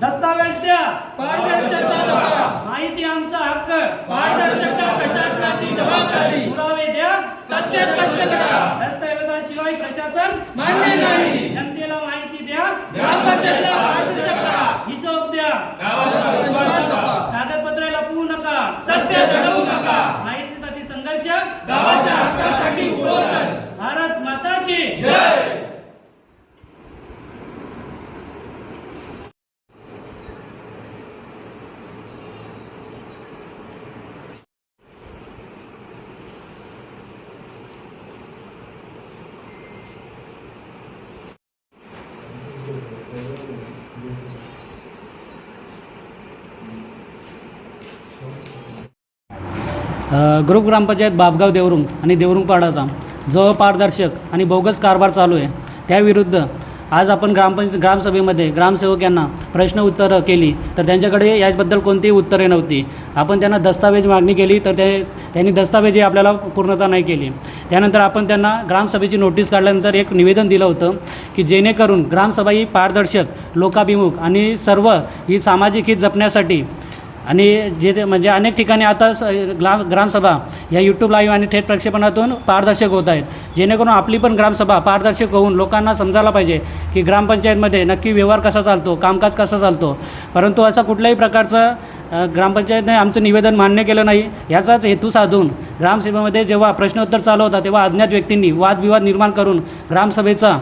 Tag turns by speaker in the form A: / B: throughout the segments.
A: दस्तावेज द्या, माहिती आमचा हक्क, जबाबदारी, पुरावे द्या, सत्य स्पष्ट करा, दस्तावेजाशिवाय प्रशासन मान्य नाही, जनतेला माहिती द्या, हिशोब द्या, कागदपत्रे लपवू नका, सत्य दडवू नका, माहितीसाठी संघर्ष, गावाच्या हक्कासाठी उपोषण, भारत माता की जय.
B: ग्रुप ग्रामपंचायत बाबगाव देवरुंग आणि देवरुंगपाडाचा जो अपारदर्शक आणि बोगस कारभार चालू आहे त्याविरुद्ध आज आपण ग्रामसभेमध्ये ग्रामसेवक यांना प्रश्न उत्तरं केली तर त्यांच्याकडे याबद्दल कोणतीही उत्तरे नव्हती. आपण त्यांना दस्तावेज मागणी केली तर त्यांनी दस्तावेजही आपल्याला पूर्णता नाही केली. त्यानंतर आपण त्यांना ग्रामसभेची नोटीस काढल्यानंतर एक निवेदन दिलं होतं की जेणेकरून ग्रामसभा ही पारदर्शक, लोकाभिमुख आणि सर्व ही सामाजिक हित जपण्यासाठी आणि जे म्हणजे अनेक ठिकाणी आता ग्रामसभा या यूट्यूब लाईव्ह आणि थेट प्रक्षेपणातून पारदर्शक होत आहेत, जेणेकरून आपली पण ग्रामसभा पारदर्शक होऊन लोकांना समजायला पाहिजे की ग्रामपंचायतमध्ये नक्की व्यवहार कसा चालतो, कामकाज कसा चालतो. परंतु असा कुठल्याही प्रकारचं ग्रामपंचायतने आमचं निवेदन मान्य केलं नाही. याचाच हेतू साधून ग्रामसभेमध्ये जेव्हा प्रश्नोत्तर चालू होता तेव्हा अज्ञात व्यक्तींनी वादविवाद निर्माण करून ग्रामसभेचा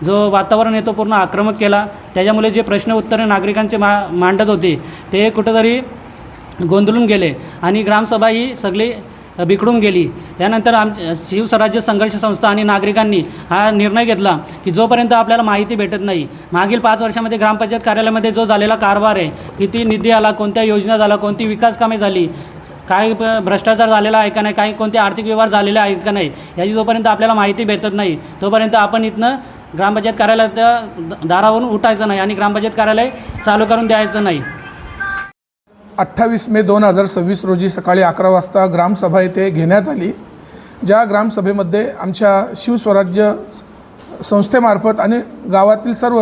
B: जो वातावरण आहे तो पूर्ण आक्रमक केला. त्याच्यामुळे जे प्रश्न उत्तरे नागरिकांचे मांडत होते ते कुठंतरी गोंधळून गेले आणि ग्रामसभा ही सगळी बिघडून गेली. त्यानंतर शिवस्वराज्य संघर्ष संस्था आणि नागरिकांनी हा निर्णय घेतला की जोपर्यंत आपल्याला माहिती भेटत नाही, मागील 5 वर्षामध्ये ग्रामपंचायत कार्यालयामध्ये जो झालेला कारभार आहे, किती निधी आला, कोणत्या योजना झाला, कोणती विकास कामे झाली, काय भ्रष्टाचार झालेला आहे का नाही, काही कोणते आर्थिक व्यवहार झालेले आहेत का नाही, याची जोपर्यंत आपल्याला माहिती भेटत नाही तोपर्यंत आपण इथनं ग्रामपंचायत कार्यालयाच्या दारावरून उठायचं नाही आणि ग्रामपंचायत कार्यालय चालू करून द्यायचं नाही.
C: 28 मे 2026 रोजी सकाळी 11 वाजता ग्रामसभा येथे घेण्यात आली. ज्या ग्रामसभेमध्ये आमच्या शिवस्वराज्य संस्थेमार्फत आणि गावातील सर्व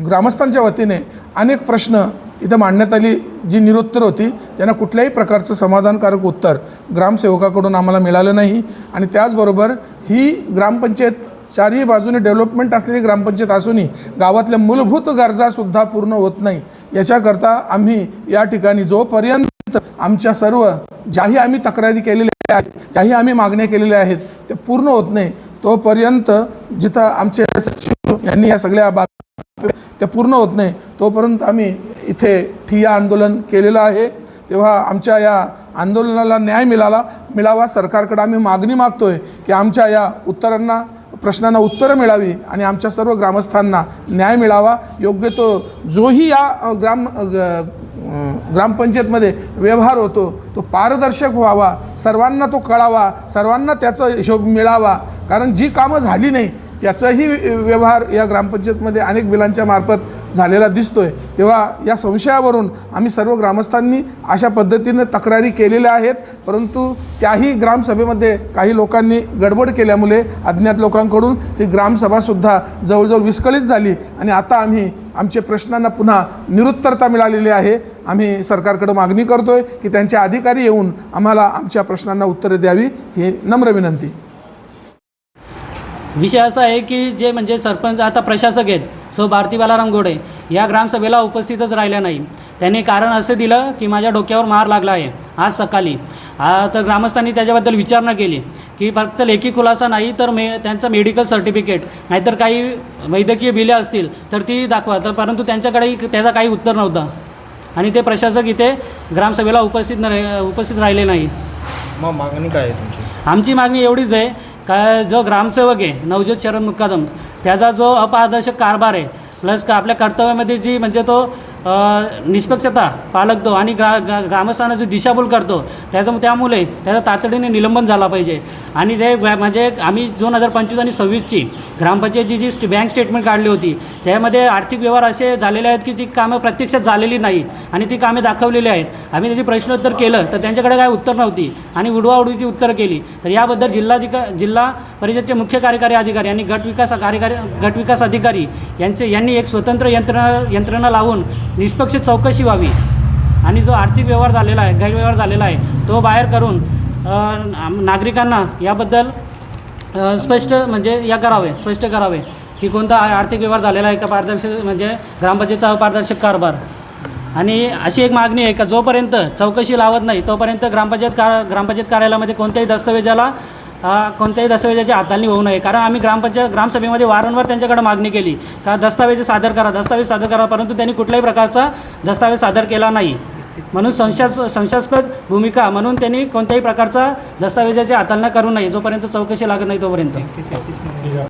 C: ग्रामस्थांच्या वतीने अनेक प्रश्न इथं मांडण्यात आली, जी निरुत्तर होती. त्यांना कुठल्याही प्रकारचं समाधानकारक उत्तर ग्रामसेवकाकडून आम्हाला मिळालं नाही. आणि त्याचबरोबर ही ग्रामपंचायत चारही बाजूने डेव्हलपमेंट असलेली ग्रामपंचायत असूनही गावातल्या मूलभूत गरजासुद्धा पूर्ण होत नाही. याच्याकरता आम्ही या ठिकाणी जोपर्यंत आमच्या सर्व ज्याही आम्ही तक्रारी केलेल्या आहेत, ज्याही आम्ही मागण्या केलेल्या आहेत ते पूर्ण होत नाही तोपर्यंत, जिथं आमचे सचिव यांनी या सगळ्या बाबी त्या पूर्ण होत नाही तोपर्यंत आम्ही इथे ठिय्या आंदोलन केलेलं आहे. तेव्हा आमच्या या आंदोलनाला न्याय मिळावा. सरकारकडे आम्ही मागणी मागतोय की आमच्या या प्रश्नांना उत्तरं मिळावी आणि आमच्या सर्व ग्रामस्थांना न्याय मिळावा. योग्य तो जोही या ग्रामपंचायतमध्ये व्यवहार होतो तो पारदर्शक व्हावा, सर्वांना तो कळावा, सर्वांना त्याचा हिशोब मिळावा. कारण जी कामं झाली नाही त्याचाही व्यवहार या ग्रामपंचायतमध्ये अनेक बिलांच्या मार्फत झालेला दिसतोय. तेव्हा या संशयावरून आम्ही सर्व ग्रामस्थांनी अशा पद्धतीने तक्रारी केलेल्या आहेत. परंतु त्याही ग्रामसभेमध्ये काही लोकांनी गडबड केल्यामुळे अज्ञात लोकांकडून ती ग्रामसभासुद्धा जवळजवळ विस्कळीत झाली आणि आता आम्ही आमच्या प्रश्नांना पुन्हा निरुत्तरता मिळालेली आहे. आम्ही सरकारकडे मागणी करतोय की त्यांचे अधिकारी येऊन आम्हाला आमच्या प्रश्नांना उत्तरे द्यावी, ही नम्र विनंती.
B: विषय असा आहे की जे म्हणजे सरपंच आता प्रशासक आहेत सौ भारती बालाराम गोडे या ग्रामसभेला उपस्थितच राहिल्या नाही. त्यांनी कारण असं दिलं की माझ्या डोक्यावर मार लागला आहे आज सकाळी. तर ग्रामस्थांनी त्याच्याबद्दल विचारणा केली की फक्त लेखी खुलासा नाही तर त्यांचं मेडिकल सर्टिफिकेट नाहीतर काही वैद्यकीय बिले असतील तर ती दाखवा. तर परंतु त्यांच्याकडेही त्याचा काही उत्तर नव्हता आणि ते प्रशासक इथे ग्रामसभेला उपस्थित राहिले नाही.
D: मग मागणी काय आहे तुमची?
B: आमची मागणी एवढीच आहे का जो ग्रामसेवक आहे नवज्योत शरद मुकादम त्याचा जो अपारदर्शक कारभार आहे प्लस का आपल्या कर्तव्यामध्ये जी म्हणजे तो निष्पक्षता पाळतो आणि ग्रामस्थांना जो दिशाभूल करतो त्यामुळे त्याचा तातडीने निलंबन झाला पाहिजे. आणि जे म्हणजे आम्ही 2025 आणि 26ची ग्रामपंचायतची जी बँक स्टेटमेंट काढली होती त्यामध्ये आर्थिक व्यवहार असे झालेले आहेत की ती कामं प्रत्यक्षात झालेली नाही आणि ती कामे दाखवलेली आहेत. आम्ही त्याची प्रश्नोत्तर केलं तर त्यांच्याकडे काय उत्तर नव्हती आणि उडवाउडवीची उत्तरं केली. तर याबद्दल जिल्हा परिषदचे मुख्य कार्यकारी अधिकारी आणि गट विकास अधिकारी यांनी एक स्वतंत्र यंत्रणा लावून निष्पक्ष चौकशी व्हावी आणि जो आर्थिक व्यवहार झालेला आहे, गैरव्यवहार झालेला आहे तो बाहेर करून नागरिकांना याबद्दल स्पष्ट करावे की कोणता आर्थिक व्यवहार झालेला आहे का पारदर्शक, म्हणजे ग्रामपंचायतचा अपारदर्शक कारभार. आणि अशी एक मागणी आहे का जोपर्यंत चौकशी लावत नाही तोपर्यंत ग्रामपंचायत कार्यालयामध्ये कोणत्याही दस्तावेजाची हाताळणी होऊ नये. कारण आम्ही ग्रामसभेमध्ये वारंवार त्यांच्याकडे मागणी केली का दस्तावेज सादर करा, परंतु त्यांनी कुठल्याही प्रकारचा दस्तावेज सादर केला नाही. म्हणून संशयास्पद भूमिका म्हणून त्यांनी कोणत्याही प्रकारचा दस्तावेजाची हाताळणी करू नये जोपर्यंत चौकशी लागत नाही तोपर्यंत.